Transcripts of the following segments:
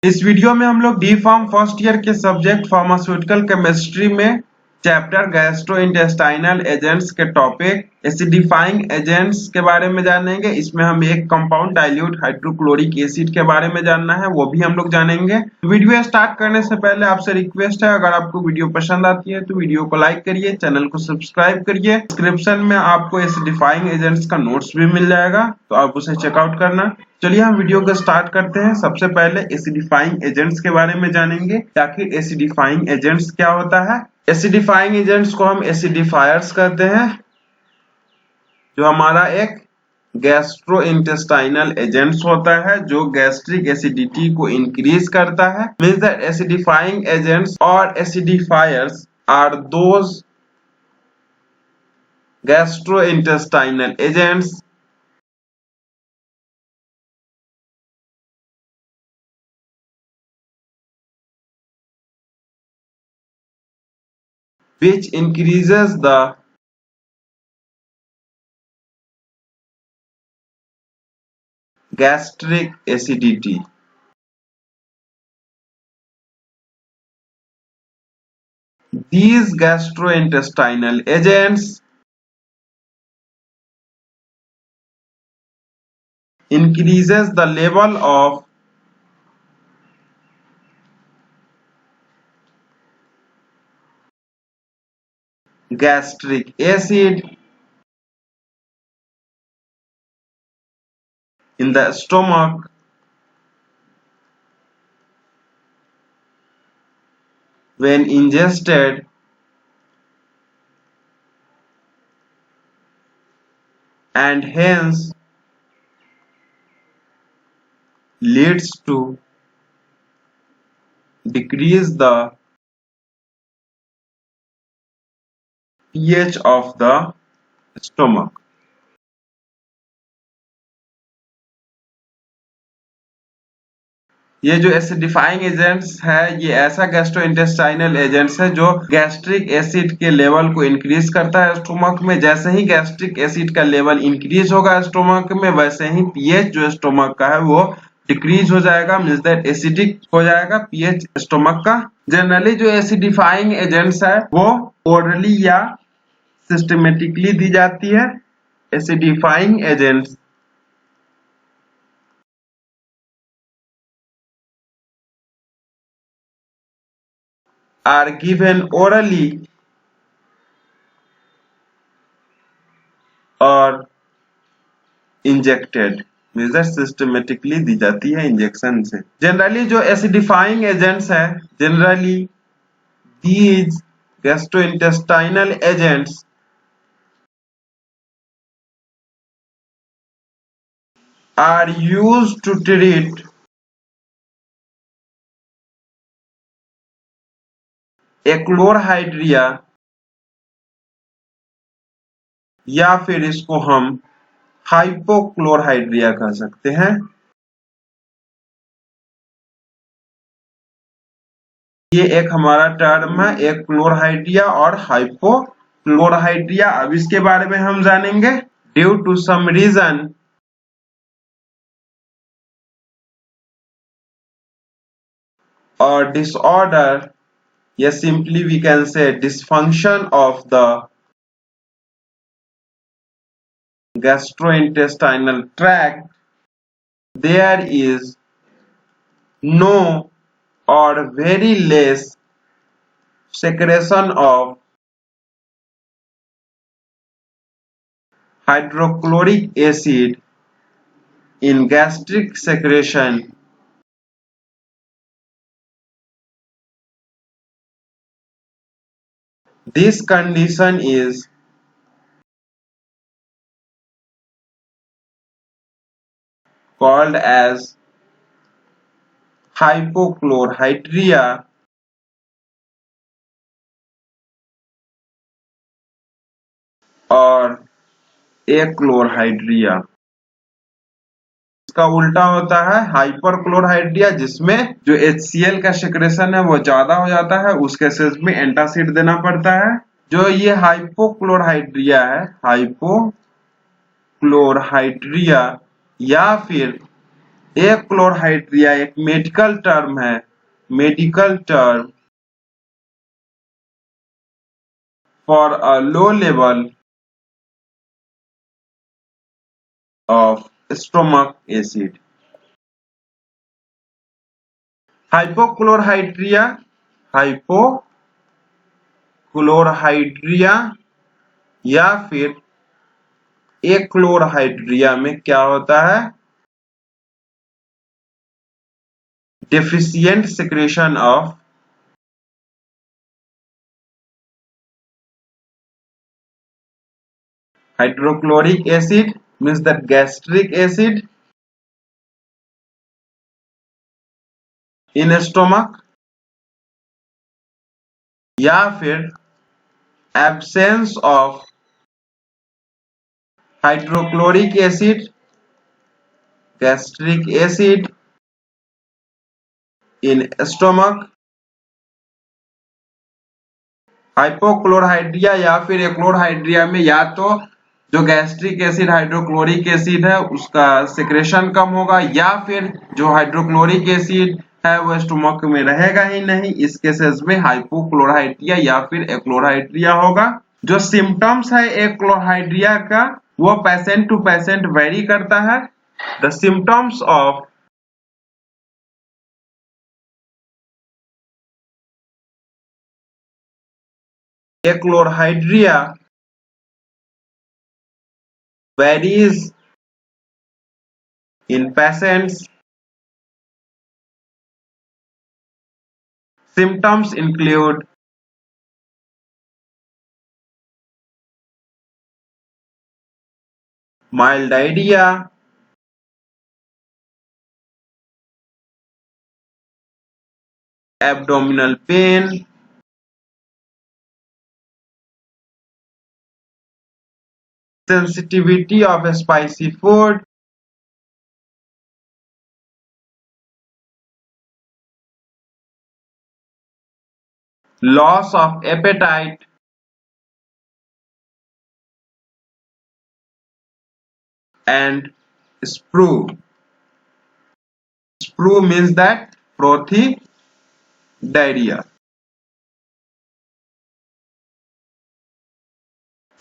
इस वीडियो में हम लोग डी फार्म फर्स्ट ईयर के सब्जेक्ट फार्मास्यूटिकल केमिस्ट्री में चैप्टर गैस्ट्रोइंटेस्टाइनल एजेंट्स के टॉपिक एसिडिफाइंग एजेंट्स के बारे में जानेंगे। इसमें हम एक कंपाउंड डाइल्यूट हाइड्रोक्लोरिक एसिड के बारे में जानना है, वो भी हम लोग जानेंगे। वीडियो स्टार्ट करने से पहले आपसे रिक्वेस्ट है, अगर आपको वीडियो पसंद आती है तो वीडियो को लाइक करिए, चैनल को सब्सक्राइब करिए। डिस्क्रिप्शन में आपको एसिडिफाइंग एजेंट्स का नोट्स भी मिल जाएगा, तो आप उसे चेकआउट करना। चलिए हम वीडियो को स्टार्ट करते हैं। सबसे पहले एसिडिफाइंग एजेंट्स के बारे में जानेंगे। आखिर एसिडिफाइंग एजेंट्स क्या होता है? एसिडिफाइंग एजेंट्स को हम एसिडिफायर्स कहते हैं, जो हमारा एक गैस्ट्रोइंटेस्टाइनल एजेंट्स होता है जो गैस्ट्रिक एसिडिटी को इंक्रीज करता है। मींस दैट एसिडिफाइंग एजेंट्स और acidifiers are those gastrointestinal agents which increases the gastric acidity. These gastrointestinal agents increases the level of gastric acid in the stomach when ingested and hence leads to decrease the pH of the stomach. ये जो acidifying agents है, ये ऐसा gastrointestinal agents है जो gastric acid के level को increase करता है स्टोमक में। जैसे ही गैस्ट्रिक एसिड का लेवल इंक्रीज होगा स्टोमक में, वैसे ही पीएच जो स्टोमक का है वो डिक्रीज हो जाएगा, मींस दैट एसिडिक हो जाएगा पीएच स्टोमक का। जनरली जो एसिडिफाइंग एजेंट्स है वो ओरली या सिस्टमेटिकली दी जाती है। Acidifying agents are given orally or injected, means that systematically दी जाती है इंजेक्शन से। जनरली जो एसिडिफाइंग एजेंट्स है, generally these gastrointestinal agents are used to treat achlorhydria, या फिर इसको हम हाइपोक्लोरहाइड्रिया कह सकते हैं। ये एक हमारा टर्म है, एक क्लोरहाइड्रिया और हाइपोक्लोरहाइड्रिया। अब इसके बारे में हम जानेंगे। Due to some reason or disorder, yes, simply we can say dysfunction of the gastrointestinal tract, there is no or very less secretion of hydrochloric acid in gastric secretion. This condition is called as hypochlorhydria और achlorhydria. इसका उल्टा होता है हाइपरक्लोरहाइड्रिया, जिसमें जो HCl का secretion है वो ज्यादा हो जाता है, उस केसेस में एंटासिड देना पड़ता है। जो ये हाइपोक्लोरहाइड्रिया है, हाइपोक्लोरहाइड्रिया या फिर एक्लोरहाइड्रिया एक मेडिकल टर्म है, medical term for a low level of stomach acid. Hypochlorhydria, hypochlorhydria या फिर एक्लोरहाइड्रिया में क्या होता है, deficient secretion of hydrochloric acid, means that gastric acid in stomach, या फिर absence of hydrochloric acid, gastric acid in stomach। Hypochlorhydria या फिर एक्लोरहाइड्रिया में या तो जो गैस्ट्रिक एसिड हाइड्रोक्लोरिक एसिड है उसका सिक्रेशन कम होगा, या फिर जो हाइड्रोक्लोरिक एसिड है वो स्टोमक में रहेगा ही नहीं। इस केसेस में हाइपोक्लोरहाइड्रिया या फिर एक्लोरहाइड्रिया होगा। जो सिम्टम्स है एक्लोरहाइड्रिया का वो पेशेंट टू पेशेंट वेरी करता है। The symptoms of achlorhydria varies in patients। Symptoms include mild diarrhea, abdominal pain, sensitivity of spicy food, loss of appetite, and sprue। Sprue means that frothy diarrhea।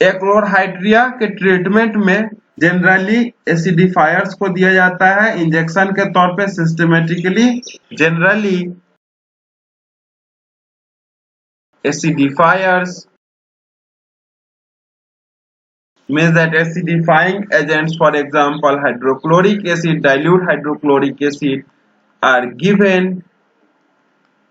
Achlorhydria के treatment में generally acidifiers को दिया जाता है injection के तौर पे systematically. Generally acidifiers means that acidifying agents, for example hydrochloric acid, dilute hydrochloric acid, are given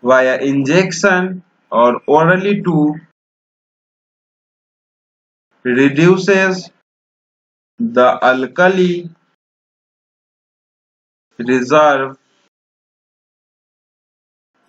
via injection or orally to reduces the alkali reserve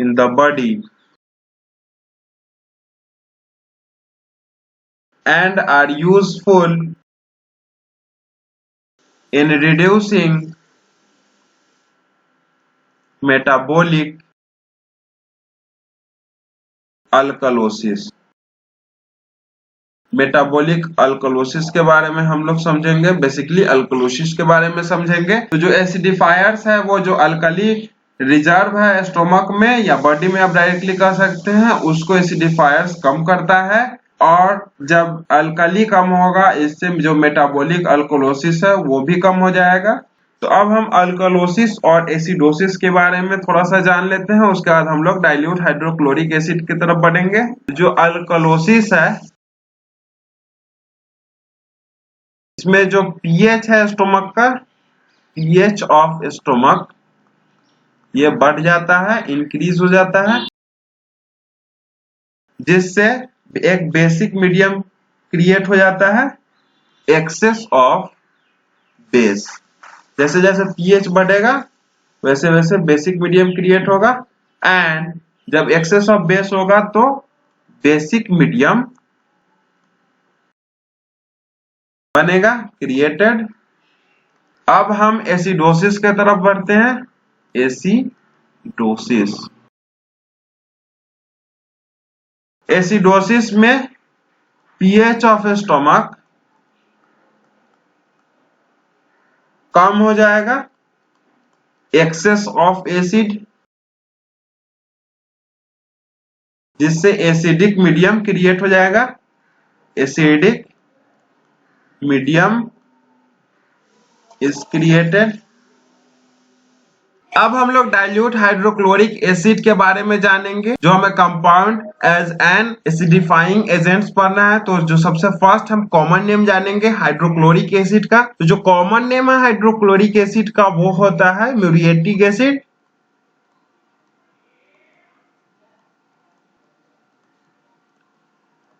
in the body and are useful in reducing metabolic alkalosis। Metabolic alkalosis के बारे में हम लोग समझेंगे, basically alkalosis के बारे में समझेंगे। तो जो एसिडिफायर्स है वो जो अल्कली रिजर्व है स्टोमक में या बॉडी में आप डायरेक्टली कह सकते हैं, उसको एसिडिफायर्स कम करता है। और जब अल्कली कम होगा इससे जो मेटाबॉलिक अल्कलोसिस है वो भी कम हो जाएगा। तो अब हम अल्कलोसिस और एसिडोसिस के बारे में थोड़ा सा जान लेते हैं, उसके बाद हम लोग डाइल्यूट हाइड्रोक्लोरिक एसिड की तरफ बढ़ेंगे। जो अल्कलोसिस है इसमें जो पीएच है स्टोमक का, पीएच ऑफ स्टोमक ये बढ़ जाता है, इंक्रीज हो जाता है, जिससे एक बेसिक मीडियम क्रिएट हो जाता है, एक्सेस ऑफ बेस। जैसे जैसे पीएच बढ़ेगा वैसे वैसे बेसिक मीडियम क्रिएट होगा, एंड जब एक्सेस ऑफ बेस होगा तो बेसिक मीडियम बनेगा, क्रिएटेड। अब हम एसिडोसिस के तरफ बढ़ते हैं। एसिडोसिस, एसिडोसिस में पीएच ऑफ स्टोमक कम हो जाएगा एक्सेस ऑफ एसिड, जिससे एसिडिक मीडियम क्रिएट हो जाएगा, एसिडिक मीडियम इज क्रिएटेड। अब हम लोग डाइल्यूट हाइड्रोक्लोरिक एसिड के बारे में जानेंगे, जो हमें compound as an acidifying agents पढ़ना है। तो जो सबसे फर्स्ट हम कॉमन नेम जानेंगे हाइड्रोक्लोरिक एसिड का। तो जो कॉमन नेम है हाइड्रोक्लोरिक एसिड का वो होता है म्यूरिएटिक एसिड।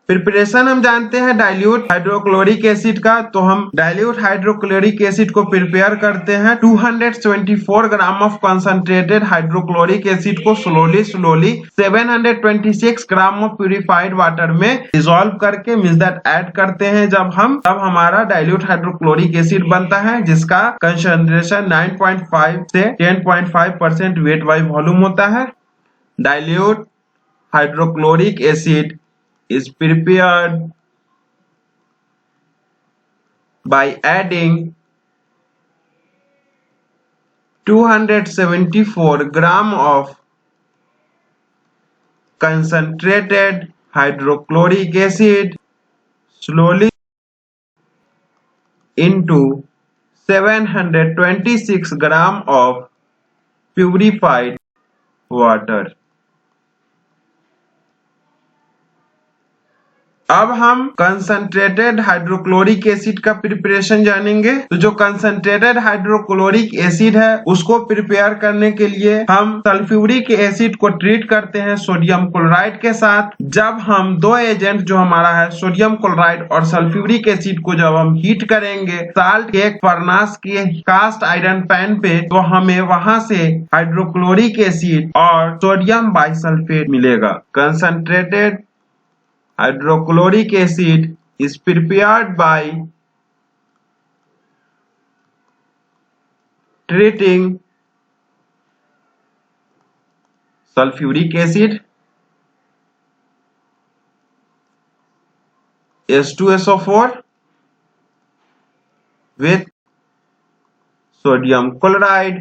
प्रिपरेशन हम जानते हैं डाइल्यूट हाइड्रोक्लोरिक एसिड का। तो हम डाइल्यूट हाइड्रोक्लोरिक एसिड को प्रिपेयर करते हैं 224 gram of concentrated hydrochloric acid को slowly 726 gram of purified water में डिसॉल्व करके मींस दैट ऐड करते हैं। जब हमारा डाइल्यूट हाइड्रोक्लोरिक एसिड बनता है, जिसका कंसंट्रेशन 9.5 से 10.5% वेट बाय वॉल्यूम होता है। Dilute hydrochloric acid is prepared by adding 274 gram of concentrated hydrochloric acid slowly into 726 gram of purified water। अब हम कंसंट्रेटेड हाइड्रोक्लोरिक एसिड का प्रिपरेशन जानेंगे। तो जो कंसंट्रेटेड हाइड्रोक्लोरिक एसिड है उसको प्रिपेयर करने के लिए हम सल्फ्यूरिक एसिड को ट्रीट करते हैं सोडियम क्लोराइड के साथ। जब हम दो एजेंट जो हमारा है सोडियम क्लोराइड और सल्फ्यूरिक एसिड को जब हम हीट करेंगे साल्ट के एक फर्नास के कास्ट आयरन पैन पे, तो हमें वहां से हाइड्रोक्लोरिक एसिड और सोडियम बाइसल्फेट मिलेगा। Concentrated hydrochloric acid is prepared by treating sulfuric acid H2SO4 with sodium chloride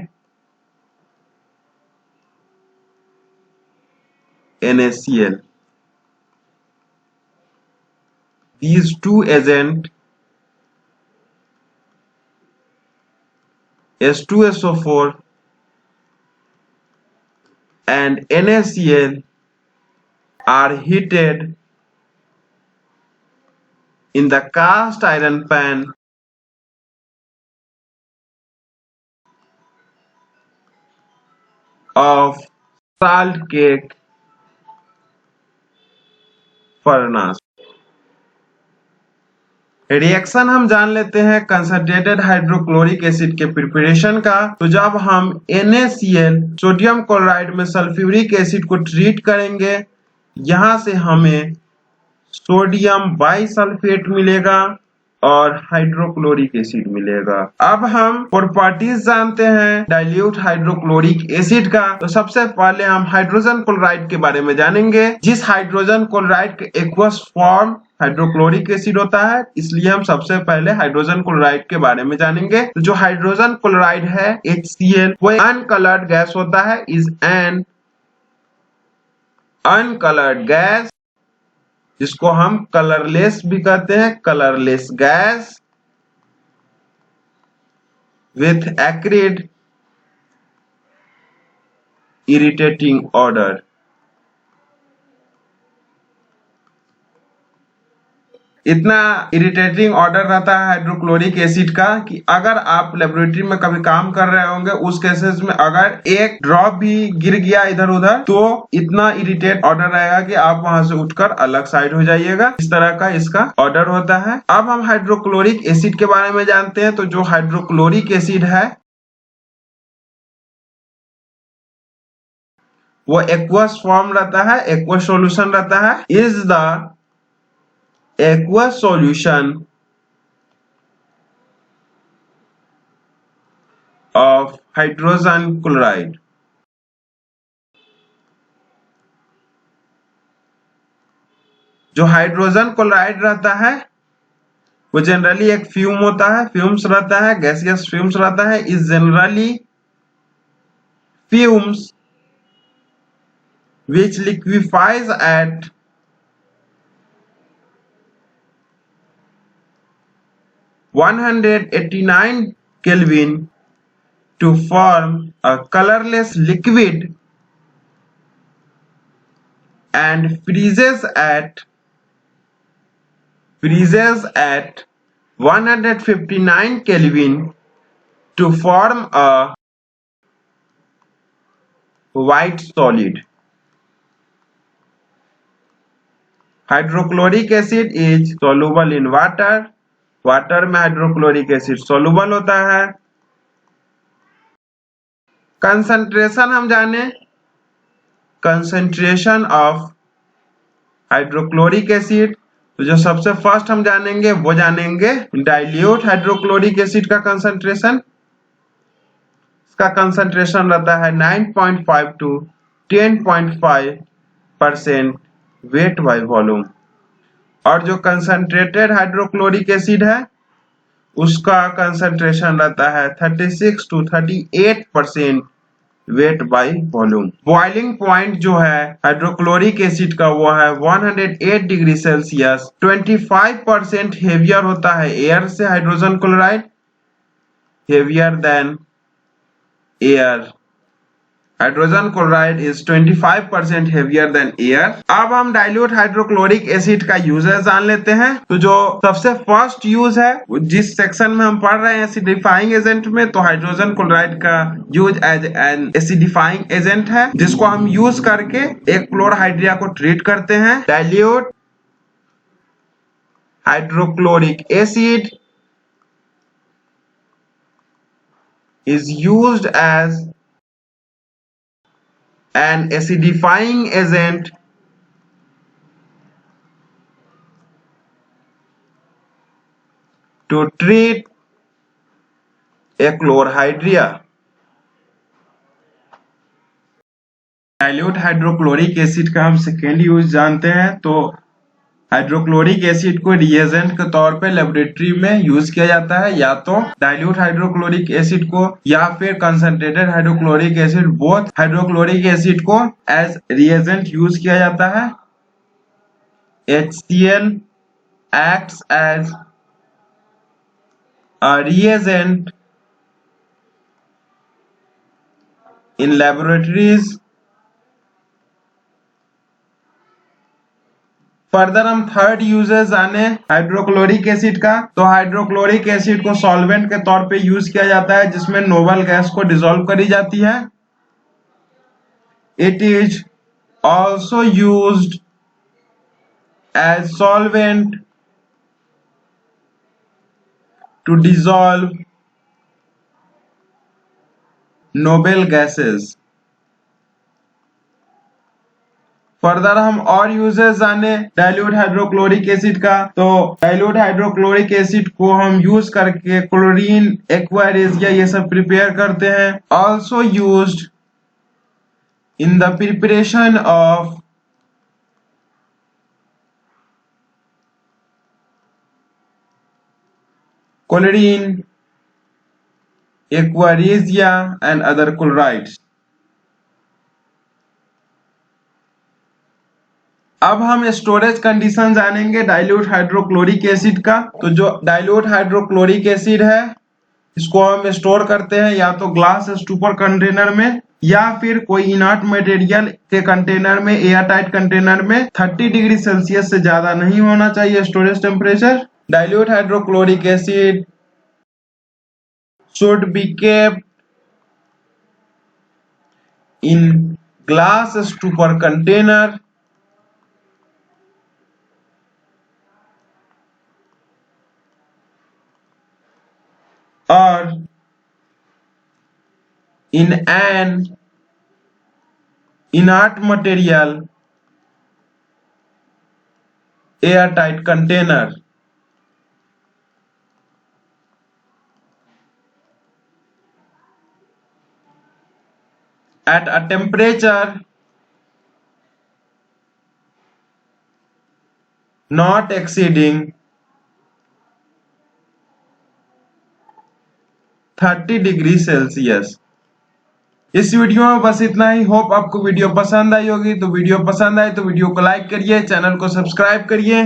NaCl। These two agents H2SO4 and NaCl are heated in the cast iron pan of salt cake furnace। Reaction हम जान लेते हैं concentrated hydrochloric acid के preparation का। तो जब हम NaCl sodium chloride में सल्फ्यूरिक एसिड को ट्रीट करेंगे, यहां से हमें सोडियम बाइसल्फेट मिलेगा और हाइड्रोक्लोरिक एसिड मिलेगा। अब हम प्रॉपर्टीज जानते हैं डाइल्यूट हाइड्रोक्लोरिक एसिड का। तो सबसे पहले हम हाइड्रोजन क्लोराइड के बारे में जानेंगे। जिस हाइड्रोजन क्लोराइड के एक्वस फॉर्म हाइड्रोक्लोरिक एसिड होता है, इसलिए हम सबसे पहले हाइड्रोजन क्लोराइड के बारे में जानेंगे। तो जो हाइड्रोजन क्लोराइड है HCl वो अनकलर्ड गैस होता है, इज एन अनकलर्ड गैस, जिसको हम कलरलेस भी कहते हैं, colourless gas with acrid irritating order. इतना इरिटेटिंग ऑर्डर रहता है हाइड्रोक्लोरिक एसिड का कि अगर आप लेबोरेटरी में कभी काम कर रहे होंगे, उस केसेस में अगर एक ड्रॉप भी गिर गया इधर उधर तो इतना इरिटेट ऑर्डर रहेगा कि आप वहां से उठकर अलग साइड हो जाइएगा। इस तरह का इसका ऑर्डर होता है। अब हम हाइड्रोक्लोरिक एसिड के बारे में जानते हैं। तो जो हाइड्रोक्लोरिक एसिड है वो एक्वस फॉर्म रहता है, एक्वस सॉल्यूशन रहता है, is the aqueous solution of hydrogen chloride। जो हाइड्रोजन क्लोराइड रहता है वो जनरली एक फ्यूम होता है, फ्यूम्स रहता है, गैसियस फ्यूम्स रहता है, is generally fumes which liquefies at 189 Kelvin to form a colorless liquid and freezes at 159 Kelvin to form a white solid. Hydrochloric acid is soluble in water. Water में hydrochloric acid soluble होता है. Concentration हम जाने, concentration of hydrochloric acid. तो जो सबसे first हम जानेंगे वो जानेंगे डाइल्यूट हाइड्रोक्लोरिक एसिड का कंसंट्रेशन. इसका कंसंट्रेशन रहता है 9.5 to 10.5% वेट बाय वॉल्यूम. और जो कंसंट्रेटेड हाइड्रोक्लोरिक एसिड है उसका कंसंट्रेशन रहता है 36 to 38% weight by volume. Boiling point जो है हाइड्रोक्लोरिक एसिड का वो है 108 डिग्री सेल्सियस. 25% हेवियर होता है एयर से hydrogen chloride, heavier than air. Hydrogen chloride is 25% heavier than air. अब हम डाइल्यूट हाइड्रोक्लोरिक एसिड का यूजेस जान लेते हैं. तो जो सबसे फर्स्ट यूज है जिस सेक्शन में हम पढ़ रहे हैं एसिडिफाइंग एजेंट में, तो हाइड्रोजन क्लोराइड का use as an acidifying agent है जिसको हम यूज करके एक क्लोरहाइड्रिया को ट्रीट करते हैं. Dilute hydrochloric acid is used as an acidifying agent to treat a chlorhydria. Dilute hydrochloric acid का हम सेकेंड यूज जानते हैं. तो हाइड्रोक्लोरिक एसिड को रिएजेंट के तौर पे लेबोरेटरी में यूज किया जाता है, या तो डाइल्यूट हाइड्रोक्लोरिक एसिड को या फिर concentrated hydrochloric acid. Both hydrochloric acid को एज रिएजेंट यूज किया जाता है. HCl acts as a reagent in laboratories. Further हम थर्ड यूजेस जाने हाइड्रोक्लोरिक एसिड का. तो हाइड्रोक्लोरिक एसिड को सॉल्वेंट के तौर पे यूज किया जाता है जिसमें नोबल गैस को डिसॉल्व करी जाती है. It is also used as solvent to dissolve noble gases. Further हम और यूजेस जाने डाइल्यूट हाइड्रोक्लोरिक एसिड का. तो डाइल्यूट हाइड्रोक्लोरिक एसिड को हम यूज करके क्लोरीन, एक्वा रेजिया ये सब प्रिपेयर करते हैं. Also used in the preparation of chlorine, aqua regia and other chlorides. अब हम स्टोरेज कंडीशन जानेंगे डाइल्यूट हाइड्रोक्लोरिक एसिड का. तो जो डाइल्यूट हाइड्रोक्लोरिक एसिड है इसको हम स्टोर करते हैं या तो ग्लास स्टूपर कंटेनर में या फिर कोई इनर्ट मटेरियल के कंटेनर में, एयर टाइट कंटेनर में. 30 डिग्री सेल्सियस से ज्यादा नहीं होना चाहिए storage temperature. Dilute hydrochloric acid should be kept in glass stupor container or in an inert material airtight container. At a temperature not exceeding 30 degrees Celsius. इस video में बस इतना ही। होप आपको वीडियो पसंद आई होगी। तो वीडियो पसंद आए तो वीडियो को लाइक करिए, चैनल को सब्सक्राइब करिए।